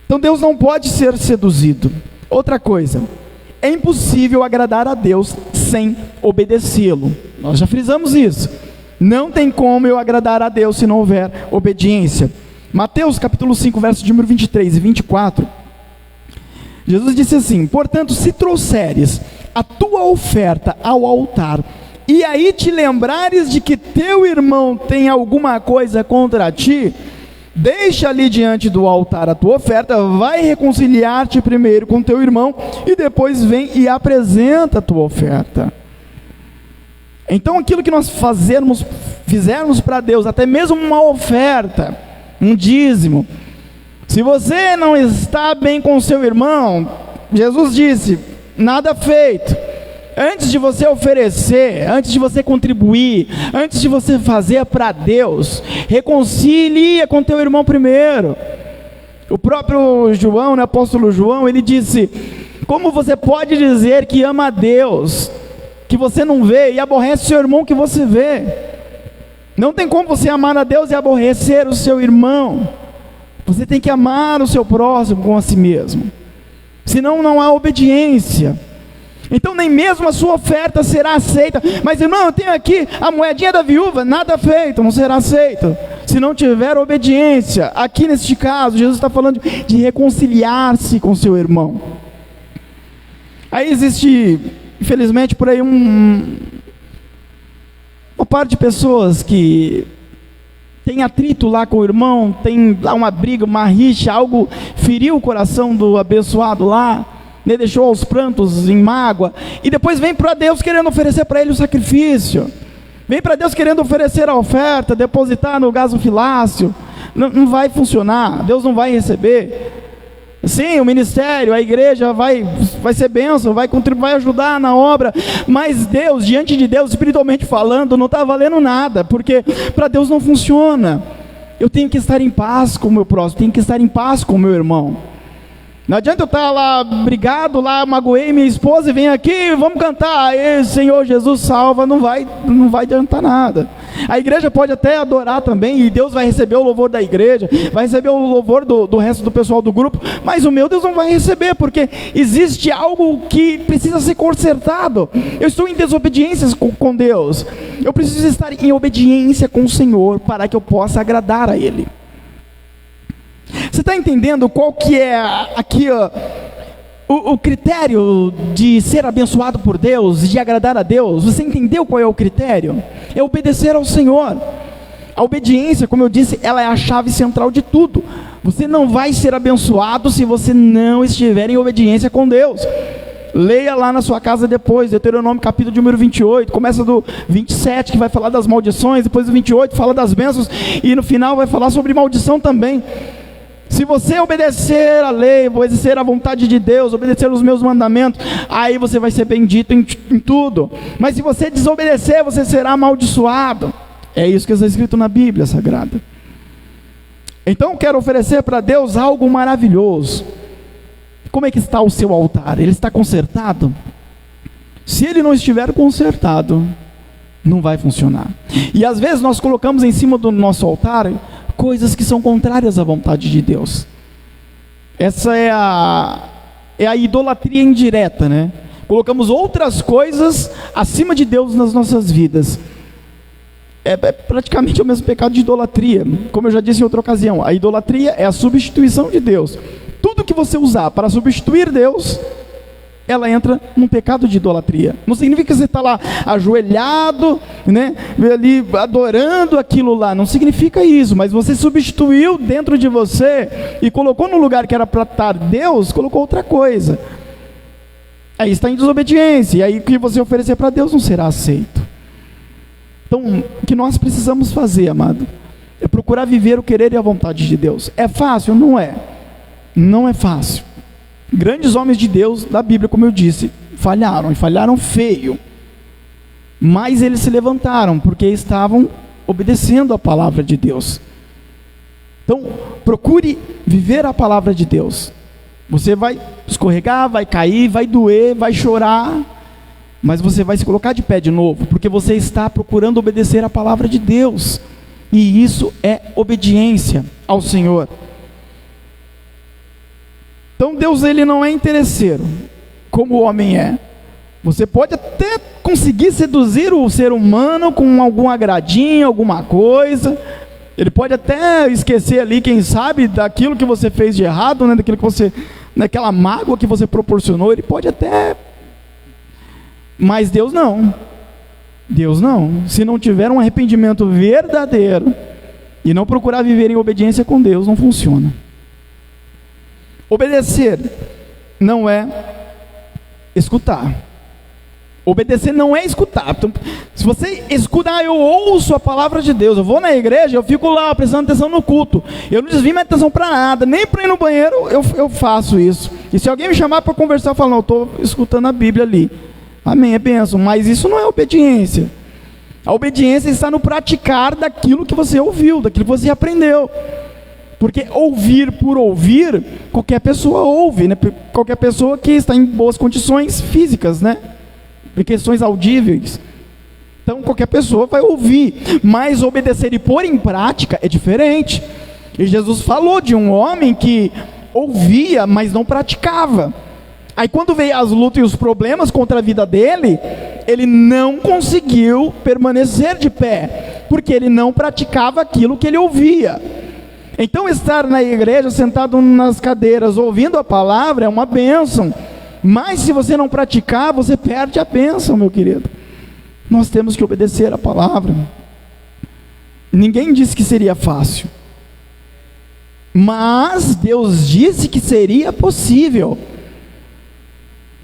Speaker 1: Então Deus não pode ser seduzido. Outra coisa. É impossível agradar a Deus sem obedecê-lo. Nós já frisamos isso. Não tem como eu agradar a Deus se não houver obediência. Mateus capítulo 5, versos de número 23 e 24, Jesus disse assim: portanto, se trouxeres a tua oferta ao altar, e aí te lembrares de que teu irmão tem alguma coisa contra ti, deixa ali diante do altar a tua oferta, vai reconciliar-te primeiro com teu irmão, e depois vem e apresenta a tua oferta. Então aquilo que nós fizermos para Deus, até mesmo uma oferta, um dízimo, se você não está bem com o seu irmão, Jesus disse: nada feito. Antes de você oferecer, antes de você contribuir, antes de você fazer para Deus, reconcilia com teu irmão primeiro. O próprio João, o apóstolo João, ele disse: como você pode dizer que ama a Deus, que você não vê, e aborrece o seu irmão que você vê? Não tem como você amar a Deus e aborrecer o seu irmão. Você tem que amar o seu próximo como a si mesmo, senão não há obediência. Então nem mesmo a sua oferta será aceita. Mas irmão, eu tenho aqui a moedinha da viúva, nada feito, não será aceito se não tiver obediência. Aqui neste caso, Jesus está falando de reconciliar-se com seu irmão. Aí existe, infelizmente, por aí uma parte de pessoas que tem atrito lá com o irmão, tem lá uma briga, uma rixa, algo feriu o coração do abençoado lá, né, deixou aos prantos, em mágoa, e depois vem para Deus querendo oferecer para ele o sacrifício, vem para Deus querendo oferecer a oferta, depositar no gasofilácio. Não vai funcionar, Deus não vai receber. Sim, o ministério, a igreja vai ser bênção, vai contribuir, vai ajudar na obra, mas Deus, diante de Deus, espiritualmente falando, não está valendo nada, porque para Deus não funciona. Eu tenho que estar em paz com o meu próximo, tenho que estar em paz com o meu irmão. Não adianta eu estar lá brigado, lá magoei minha esposa e vem aqui, vamos cantar, aí, Senhor Jesus salva, não vai adiantar nada. A igreja pode até adorar também, e Deus vai receber o louvor da igreja, vai receber o louvor do resto do pessoal do grupo, mas o meu Deus não vai receber, porque existe algo que precisa ser consertado. Eu estou em desobediência com Deus, eu preciso estar em obediência com o Senhor, para que eu possa agradar a Ele. Você está entendendo qual que é aqui o critério de ser abençoado por Deus, de agradar a Deus? Você entendeu qual é o critério? É obedecer ao Senhor. A obediência, como eu disse, ela é a chave central de tudo. Você não vai ser abençoado se você não estiver em obediência com Deus. Leia lá na sua casa depois, Deuteronômio capítulo número 28, começa do 27, que vai falar das maldições, depois do 28 fala das bênçãos, e no final vai falar sobre maldição também. Se você obedecer a lei, obedecer a vontade de Deus, obedecer os meus mandamentos, aí você vai ser bendito em tudo. Mas se você desobedecer, você será amaldiçoado. É isso que está escrito na Bíblia Sagrada. Então eu quero oferecer para Deus algo maravilhoso. Como é que está o seu altar? Ele está consertado? Se ele não estiver consertado, não vai funcionar. E às vezes nós colocamos em cima do nosso altar coisas que são contrárias à vontade de Deus. Essa é a idolatria indireta, né? Colocamos outras coisas acima de Deus nas nossas vidas. É praticamente o mesmo pecado de idolatria. Como eu já disse em outra ocasião, a idolatria é a substituição de Deus. Tudo que você usar para substituir Deus, ela entra num pecado de idolatria. Não significa que você está lá ajoelhado, né, ali adorando aquilo lá, não significa isso, mas você substituiu dentro de você e colocou no lugar que era para estar Deus, colocou outra coisa. Aí está em desobediência, e aí o que você oferecer para Deus não será aceito. Então, o que nós precisamos fazer, amado, é procurar viver o querer e a vontade de Deus. É fácil? Não é. Não é fácil. Grandes homens de Deus da Bíblia, como eu disse, falharam, e falharam feio, mas eles se levantaram, porque estavam obedecendo a palavra de Deus. Então, procure viver a palavra de Deus. Você vai escorregar, vai cair, vai doer, vai chorar, mas você vai se colocar de pé de novo, porque você está procurando obedecer a palavra de Deus, e isso é obediência ao Senhor. Então Deus, ele não é interesseiro, como o homem é. Você pode até conseguir seduzir o ser humano com algum agradinho, alguma coisa. Ele pode até esquecer ali, quem sabe, daquilo que você fez de errado, né? Daquilo que você naquela mágoa que você proporcionou, ele pode até... Mas Deus não. Deus não. Se não tiver um arrependimento verdadeiro e não procurar viver em obediência com Deus, não funciona. Obedecer não é escutar. Obedecer não é escutar. Então, se você escutar, eu ouço a palavra de Deus, eu vou na igreja, eu fico lá prestando atenção no culto, eu não desvio minha atenção para nada, nem para ir no banheiro eu faço isso. E se alguém me chamar para conversar, eu falo, não, eu estou escutando a Bíblia ali. Amém, é bênção, mas isso não é obediência. A obediência está no praticar daquilo que você ouviu, daquilo que você aprendeu. Porque ouvir por ouvir, qualquer pessoa ouve, né? Qualquer pessoa que está em boas condições físicas, né? Em questões audíveis. Então qualquer pessoa vai ouvir, mas obedecer e pôr em prática é diferente. E Jesus falou de um homem que ouvia, mas não praticava. Aí quando veio as lutas e os problemas contra a vida dele, ele não conseguiu permanecer de pé, porque ele não praticava aquilo que ele ouvia. Então estar na igreja, sentado nas cadeiras, ouvindo a palavra é uma bênção, mas se você não praticar, você perde a bênção, meu querido. Nós temos que obedecer a palavra. Ninguém disse que seria fácil, mas Deus disse que seria possível.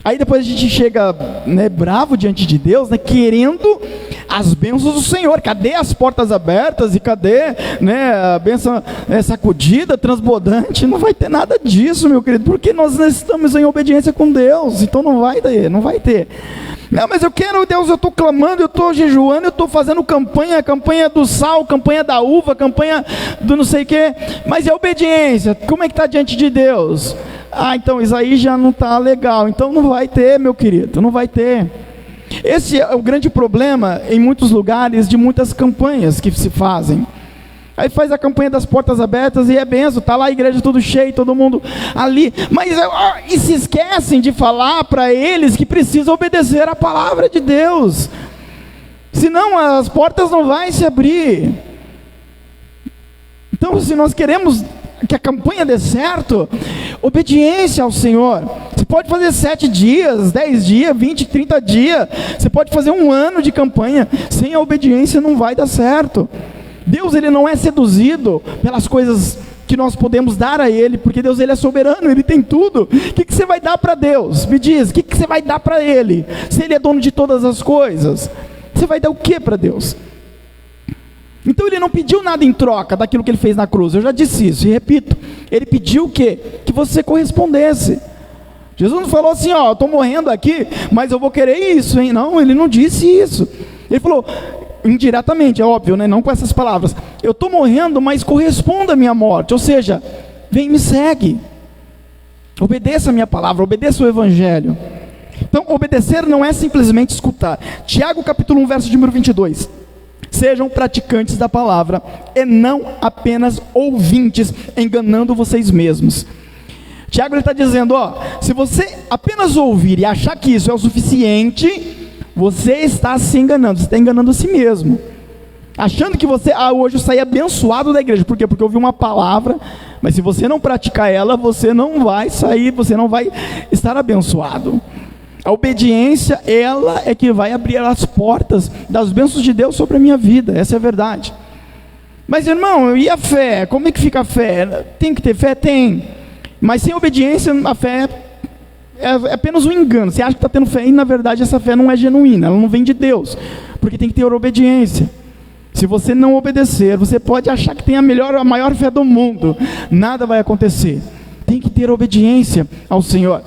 Speaker 1: Aí depois a gente chega, né, bravo diante de Deus, né, querendo as bênçãos do Senhor. Cadê as portas abertas e cadê, né, a bênção sacudida, transbordante? Não vai ter nada disso, meu querido, porque nós estamos em obediência com Deus. Então não vai ter. Não, mas eu quero, Deus, eu estou clamando, eu estou jejuando, eu estou fazendo campanha do sal, campanha da uva, campanha do não sei o quê, mas é obediência. Como é que está diante de Deus? Então isso aí já não está legal. Então não vai ter, meu querido, não vai ter. Esse é o grande problema em muitos lugares de muitas campanhas que se fazem. Aí faz a campanha das portas abertas e é benção, está lá a igreja tudo cheio, todo mundo ali, mas e se esquecem de falar para eles que precisam obedecer a palavra de Deus, senão as portas não vão se abrir. Então se nós queremos que a campanha dê certo, obediência ao Senhor. Você pode fazer 7 dias, 10 dias, 20, 30 dias, você pode fazer 1 ano de campanha, sem a obediência não vai dar certo. Deus, ele não é seduzido pelas coisas que nós podemos dar a Ele, porque Deus, ele é soberano, Ele tem tudo. O que você vai dar para Deus? Me diz, o que você vai dar para Ele? Se Ele é dono de todas as coisas, você vai dar o que para Deus? Então Ele não pediu nada em troca daquilo que Ele fez na cruz. Eu já disse isso e repito, Ele pediu o quê? Que você correspondesse. Jesus não falou assim, ó, eu estou morrendo aqui, mas eu vou querer isso, hein? Não, Ele não disse isso. Ele falou, indiretamente, é óbvio, né? Não com essas palavras, eu estou morrendo, mas corresponda à minha morte. Ou seja, vem e me segue, obedeça a minha palavra, obedeça o Evangelho. Então obedecer não é simplesmente escutar. Tiago capítulo 1 verso de número 22, sejam praticantes da palavra e não apenas ouvintes, enganando vocês mesmos. Tiago está dizendo, ó, se você apenas ouvir e achar que isso é o suficiente, você está se enganando, você está enganando a si mesmo, achando que você, hoje eu saí abençoado da igreja. Por quê? Porque eu ouvi uma palavra, mas se você não praticar ela, você não vai sair, você não vai estar abençoado. A obediência, ela é que vai abrir as portas das bênçãos de Deus sobre a minha vida, essa é a verdade. Mas irmão, e a fé? Como é que fica a fé? Tem que ter fé? Tem, mas sem obediência a fé é apenas um engano. Você acha que está tendo fé e na verdade essa fé não é genuína, ela não vem de Deus, porque tem que ter obediência. Se você não obedecer, você pode achar que tem a maior fé do mundo, nada vai acontecer. Tem que ter obediência ao Senhor.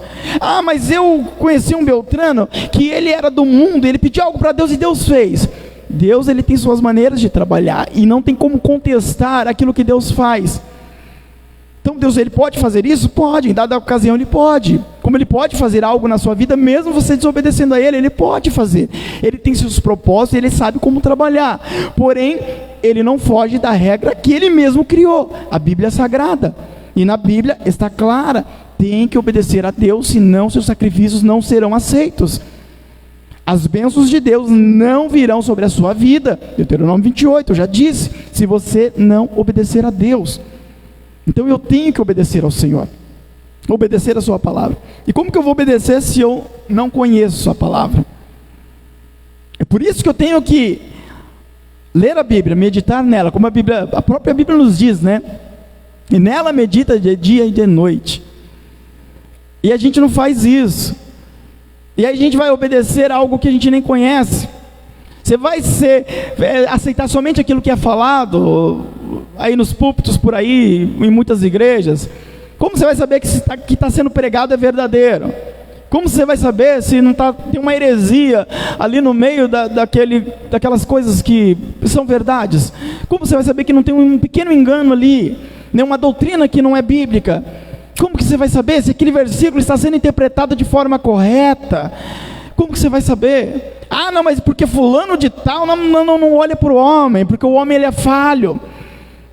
Speaker 1: Mas eu conheci um Beltrano que ele era do mundo, ele pediu algo para Deus e Deus fez. Deus, ele tem suas maneiras de trabalhar e não tem como contestar aquilo que Deus faz. Então Deus, ele pode fazer isso? Pode, em dada ocasião ele pode. Como ele pode fazer algo na sua vida, mesmo você desobedecendo a ele, ele pode fazer. Ele tem seus propósitos, ele sabe como trabalhar. Porém, ele não foge da regra que ele mesmo criou, a Bíblia Sagrada. E na Bíblia está clara, tem que obedecer a Deus, senão seus sacrifícios não serão aceitos. As bênçãos de Deus não virão sobre a sua vida. Deuteronômio 28, eu já disse, se você não obedecer a Deus. Então eu tenho que obedecer ao Senhor. Obedecer a sua palavra. E como que eu vou obedecer se eu não conheço a sua palavra? É por isso que eu tenho que ler a Bíblia, meditar nela, como a própria Bíblia nos diz, né? E nela medita de dia e de noite. E a gente não faz isso. E aí a gente vai obedecer a algo que a gente nem conhece. Você vai aceitar somente aquilo que é falado aí nos púlpitos por aí, em muitas igrejas. Como você vai saber que está sendo pregado é verdadeiro? Como você vai saber se não tem uma heresia ali no meio daquelas coisas que são verdades? Como você vai saber que não tem um pequeno engano ali, uma doutrina que não é bíblica? Como que você vai saber se aquele versículo está sendo interpretado de forma correta? Como que você vai saber? Ah, não, mas porque fulano de tal não olha para o homem, porque o homem ele é falho.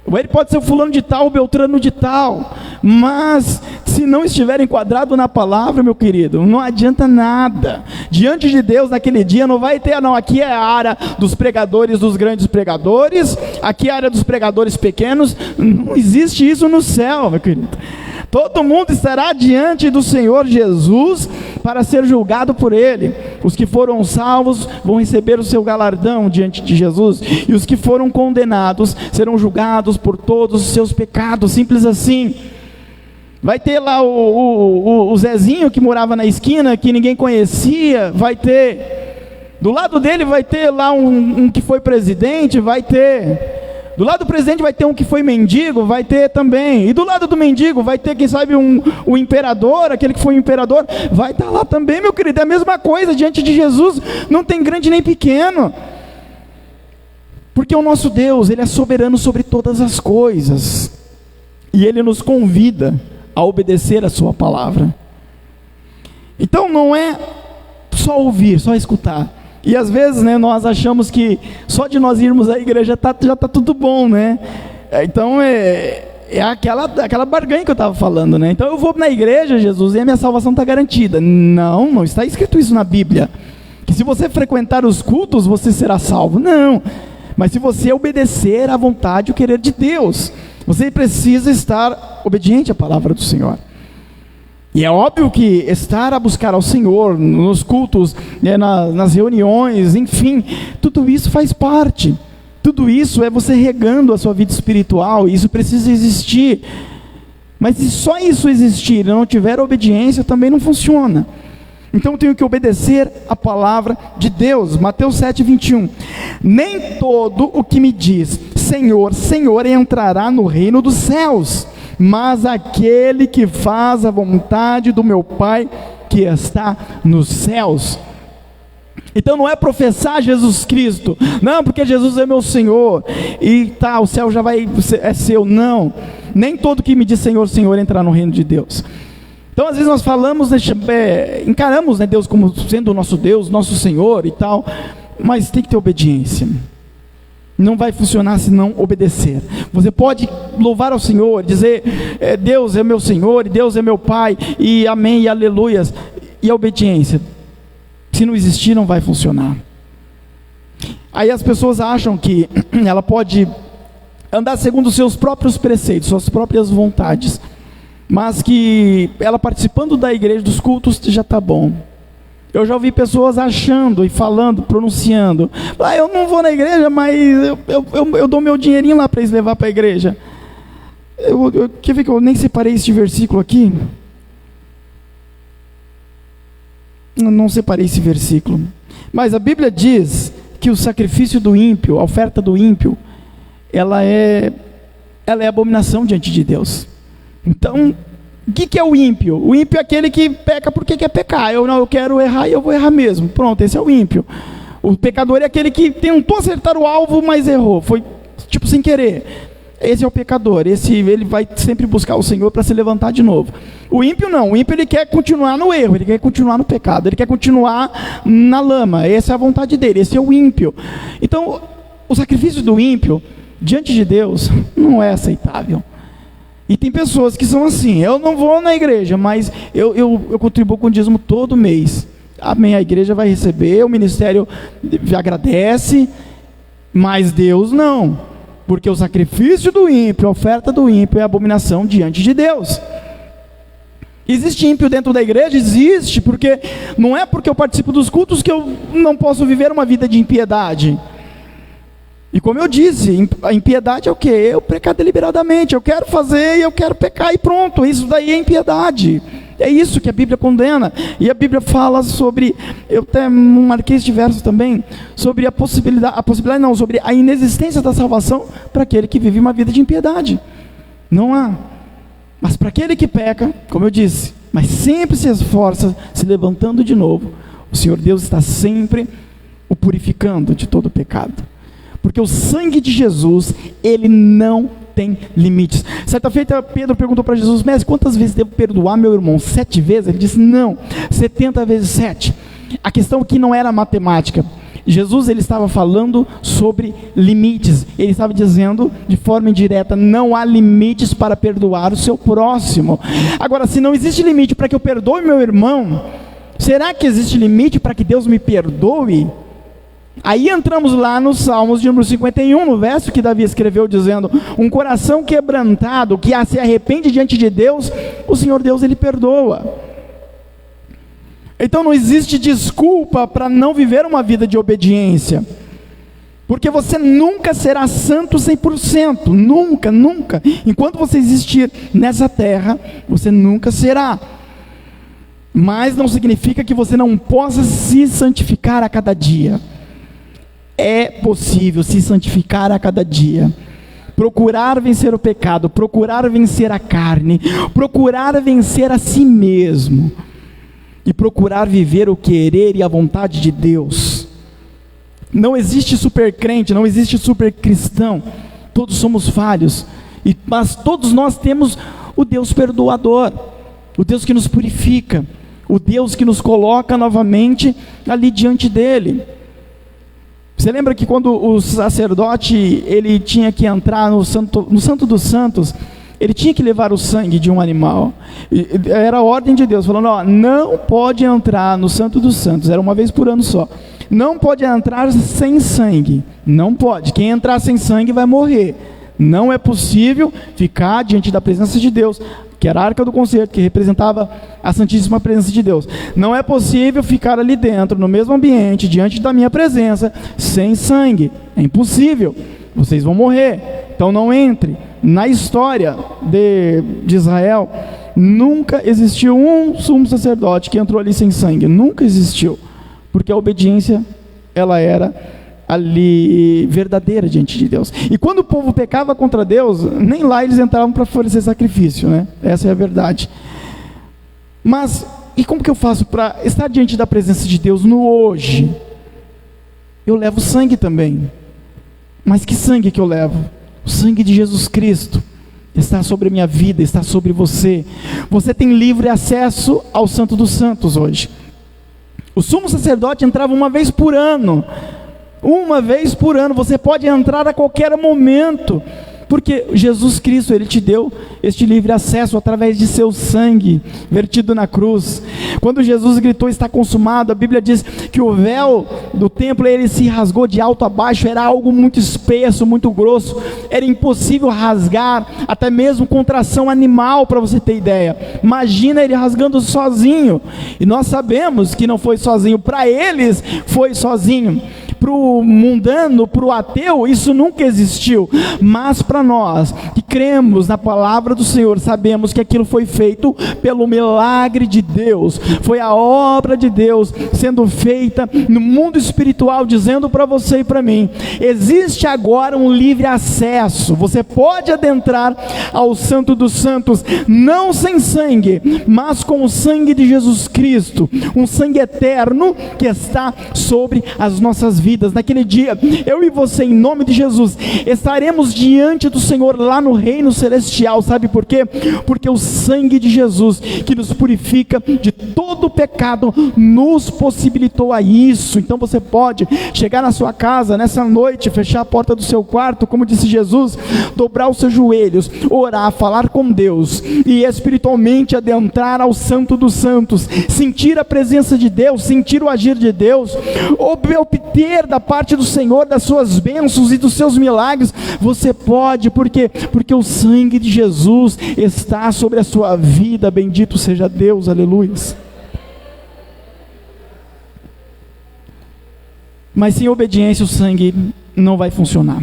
Speaker 1: Ou ele pode ser o fulano de tal, o beltrano de tal, mas se não estiver enquadrado na palavra, meu querido, não adianta nada. Diante de Deus naquele dia não vai ter, não, aqui é a área dos pregadores, dos grandes pregadores, aqui é a área dos pregadores pequenos. Não existe isso no céu, meu querido. Todo mundo estará diante do Senhor Jesus para ser julgado por Ele. Os que foram salvos vão receber o seu galardão diante de Jesus, e os que foram condenados serão julgados por todos os seus pecados, simples assim. Vai ter lá o Zezinho que morava na esquina, que ninguém conhecia, vai ter, do lado dele vai ter lá um que foi presidente, vai ter... Do lado do presidente vai ter um que foi mendigo, vai ter também. E do lado do mendigo vai ter, quem sabe, o imperador, aquele que foi o imperador, vai estar lá também, meu querido. É a mesma coisa, diante de Jesus não tem grande nem pequeno. Porque o nosso Deus, Ele é soberano sobre todas as coisas. E Ele nos convida a obedecer a sua palavra. Então não é só ouvir, só escutar. E às vezes, nós achamos que só de nós irmos à igreja já está tudo bom, né? Então é aquela barganha que eu estava falando, né? Então eu vou na igreja, Jesus, e a minha salvação está garantida. Não está escrito isso na Bíblia. Que se você frequentar os cultos, você será salvo. Não. Mas se você obedecer à vontade e o querer de Deus, você precisa estar obediente à palavra do Senhor. E é óbvio que estar a buscar ao Senhor, nos cultos, nas reuniões, enfim, tudo isso faz parte. Tudo isso é você regando a sua vida espiritual, e isso precisa existir. Mas se só isso existir e não tiver obediência, também não funciona. Então eu tenho que obedecer a palavra de Deus. Mateus 7:21. Nem todo o que me diz Senhor, Senhor, entrará no reino dos céus, mas aquele que faz a vontade do meu Pai que está nos céus. Então não é professar Jesus Cristo, não, porque Jesus é meu Senhor, e tá, o céu já é seu, não. Nem todo que me diz Senhor, Senhor entrará no reino de Deus. Então às vezes nós falamos, encaramos Deus como sendo o nosso Deus, nosso Senhor e tal, mas tem que ter obediência. Não vai funcionar se não obedecer. Você pode louvar ao Senhor, dizer, Deus é meu Senhor, e Deus é meu Pai, e amém, e aleluias, e a obediência, se não existir, não vai funcionar. Aí as pessoas acham que ela pode andar segundo os seus próprios preceitos, suas próprias vontades, mas que ela participando da igreja, dos cultos, já está bom. Eu já ouvi pessoas achando e falando, pronunciando, eu não vou na igreja, mas eu dou meu dinheirinho lá para eles levar para a igreja. Quer ver que eu nem separei este versículo aqui? Eu não separei esse versículo. Mas a Bíblia diz que o sacrifício do ímpio, a oferta do ímpio, ela é abominação diante de Deus. Então, o que é o ímpio? O ímpio é aquele que peca porque quer pecar. Eu quero errar e eu vou errar mesmo. Pronto, esse é o ímpio. O pecador é aquele que tentou acertar o alvo, mas errou. Foi tipo sem querer. Esse é o pecador. Ele vai sempre buscar o Senhor para se levantar de novo. O ímpio não. O ímpio ele quer continuar no erro, ele quer continuar no pecado, ele quer continuar na lama. Essa é a vontade dele. Esse é o ímpio. Então, o sacrifício do ímpio diante de Deus não é aceitável. E tem pessoas que são assim, eu não vou na igreja, mas eu contribuo com o dízimo todo mês. Amém, a igreja vai receber, o ministério agradece, mas Deus não. Porque o sacrifício do ímpio, a oferta do ímpio é abominação diante de Deus. Existe ímpio dentro da igreja? Existe, porque não é porque eu participo dos cultos que eu não posso viver uma vida de impiedade. E como eu disse, a impiedade é o quê? Eu pecar deliberadamente, eu quero fazer e eu quero pecar e pronto, isso daí é impiedade. É isso que a Bíblia condena. E a Bíblia fala sobre, eu até marquei este verso também, sobre sobre a inexistência da salvação para aquele que vive uma vida de impiedade. Não há. Mas para aquele que peca, como eu disse, mas sempre se esforça, se levantando de novo, o Senhor Deus está sempre o purificando de todo pecado. Porque o sangue de Jesus, ele não tem limites. Certa feita, Pedro perguntou para Jesus: mestre, quantas vezes devo perdoar meu irmão? 7 vezes? Ele disse: não, 70 vezes 7. A questão aqui não era matemática. Jesus, ele estava falando sobre limites. Ele estava dizendo de forma indireta: não há limites para perdoar o seu próximo. Agora, se não existe limite para que eu perdoe meu irmão, será que existe limite para que Deus me perdoe? Aí entramos lá no Salmos de número 51, no verso que Davi escreveu, dizendo: um coração quebrantado, que se arrepende diante de Deus, o Senhor Deus, ele perdoa. Então não existe desculpa para não viver uma vida de obediência, porque você nunca será santo 100%, nunca, nunca. Enquanto você existir nessa terra, você nunca será. Mas não significa que você não possa se santificar a cada dia. É possível se santificar a cada dia, procurar vencer o pecado, procurar vencer a carne, procurar vencer a si mesmo, e procurar viver o querer e a vontade de Deus. Não existe super crente, não existe super cristão, todos somos falhos, mas todos nós temos o Deus perdoador, o Deus que nos purifica, o Deus que nos coloca novamente ali diante dele. Você lembra que quando o sacerdote, ele tinha que entrar no Santo dos Santos, ele tinha que levar o sangue de um animal, era a ordem de Deus, falando: ó, não pode entrar no Santo dos Santos, era uma vez por ano só, não pode entrar sem sangue, não pode, quem entrar sem sangue vai morrer, não é possível ficar diante da presença de Deus, que era a Arca do Concerto, que representava a Santíssima Presença de Deus. Não é possível ficar ali dentro, no mesmo ambiente, diante da minha presença, sem sangue. É impossível. Vocês vão morrer. Então não entre. Na história de Israel, nunca existiu um sumo sacerdote que entrou ali sem sangue. Nunca existiu. Porque a obediência, ela era ali verdadeira diante de Deus. E quando o povo pecava contra Deus, nem lá eles entravam para oferecer sacrifício, né? Essa é a verdade. Mas, e como que eu faço para estar diante da presença de Deus no hoje? Eu levo sangue também. Mas que sangue que eu levo? O sangue de Jesus Cristo está sobre a minha vida, está sobre você. Você tem livre acesso ao Santo dos Santos hoje. O sumo sacerdote entrava uma vez por ano. Uma vez por ano, você pode entrar a qualquer momento, porque Jesus Cristo, ele te deu este livre acesso através de seu sangue vertido na cruz. Quando Jesus gritou: está consumado, a Bíblia diz que o véu do templo, ele se rasgou de alto a baixo, era algo muito espesso, muito grosso, era impossível rasgar, até mesmo com tração animal, para você ter ideia. Imagina ele rasgando sozinho, e nós sabemos que não foi sozinho, para eles foi sozinho. Para o mundano, para o ateu, isso nunca existiu, mas para nós que cremos na palavra do Senhor, sabemos que aquilo foi feito pelo milagre de Deus, foi a obra de Deus sendo feita no mundo espiritual, dizendo para você e para mim: existe agora um livre acesso, você pode adentrar ao Santo dos Santos, não sem sangue, mas com o sangue de Jesus Cristo, um sangue eterno que está sobre as nossas vidas. Naquele dia, eu e você, em nome de Jesus, estaremos diante do Senhor lá no reino celestial. Sabe por quê? Porque o sangue de Jesus, que nos purifica de todo pecado, nos possibilitou a isso. Então você pode chegar na sua casa nessa noite, fechar a porta do seu quarto, como disse Jesus, dobrar os seus joelhos, orar, falar com Deus e espiritualmente adentrar ao Santo dos Santos, sentir a presença de Deus, sentir o agir de Deus, obter da parte do Senhor das suas bênçãos e dos seus milagres. Você pode, porque porque o sangue de Jesus está sobre a sua vida. Bendito seja Deus, aleluia. Mas sem obediência o sangue não vai funcionar.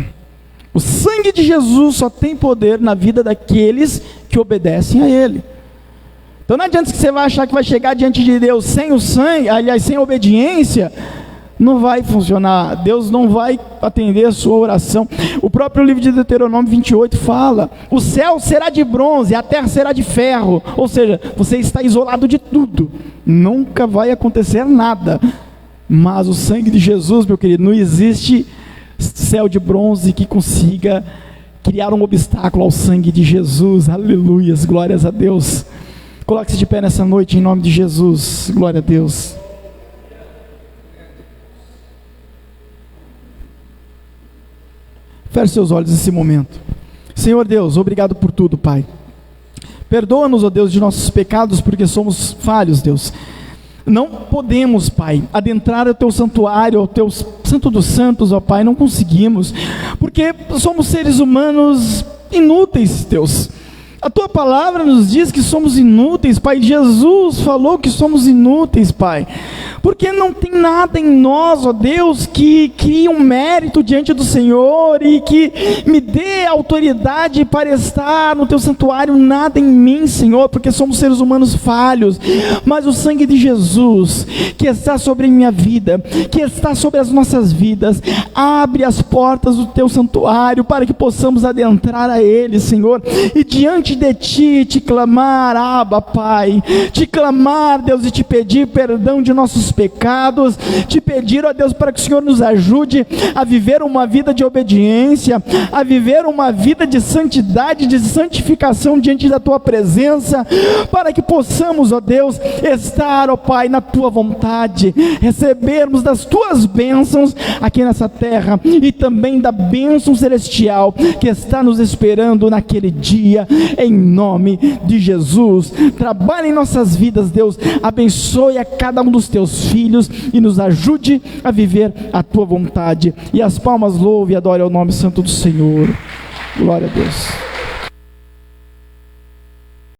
Speaker 1: O sangue de Jesus só tem poder na vida daqueles que obedecem a Ele. Então não adianta que você vai achar que vai chegar diante de Deus sem o sangue, aliás, sem obediência, não vai funcionar. Deus não vai atender a sua oração. O próprio livro de Deuteronômio 28 fala: o céu será de bronze, a terra será de ferro. Ou seja, você está isolado de tudo, nunca vai acontecer nada. Mas o sangue de Jesus, meu querido, não existe céu de bronze que consiga criar um obstáculo ao sangue de Jesus. Aleluias, glórias a Deus. Coloque-se de pé nessa noite em nome de Jesus. Glória a Deus. Feche seus olhos nesse momento. Senhor Deus, obrigado por tudo, Pai. Perdoa-nos, ó Deus, de nossos pecados, porque somos falhos, Deus. Não podemos, Pai, adentrar ao Teu santuário, ao Teu Santo dos Santos, ó Pai, não conseguimos, porque somos seres humanos inúteis, Deus. A Tua palavra nos diz que somos inúteis, Pai. Jesus falou que somos inúteis, Pai, porque não tem nada em nós, ó Deus, que crie um mérito diante do Senhor e que me dê autoridade para estar no Teu santuário. Nada em mim, Senhor, porque somos seres humanos falhos. Mas o sangue de Jesus, que está sobre a minha vida, que está sobre as nossas vidas, abre as portas do Teu santuário para que possamos adentrar a Ele, Senhor, e diante de Ti, te clamar, Abba, Pai, te clamar, Deus, e te pedir perdão de nossos pecados, te pedir, ó Deus, para que o Senhor nos ajude a viver uma vida de obediência, a viver uma vida de santidade, de santificação diante da Tua presença, para que possamos, ó Deus, estar, ó Pai, na Tua vontade, recebermos das Tuas bênçãos aqui nessa terra, e também da bênção celestial que está nos esperando naquele dia. Em nome de Jesus, trabalhe em nossas vidas, Deus, abençoe a cada um dos Teus filhos e nos ajude a viver a Tua vontade. E as palmas louve e adore ao nome santo do Senhor. Glória a Deus.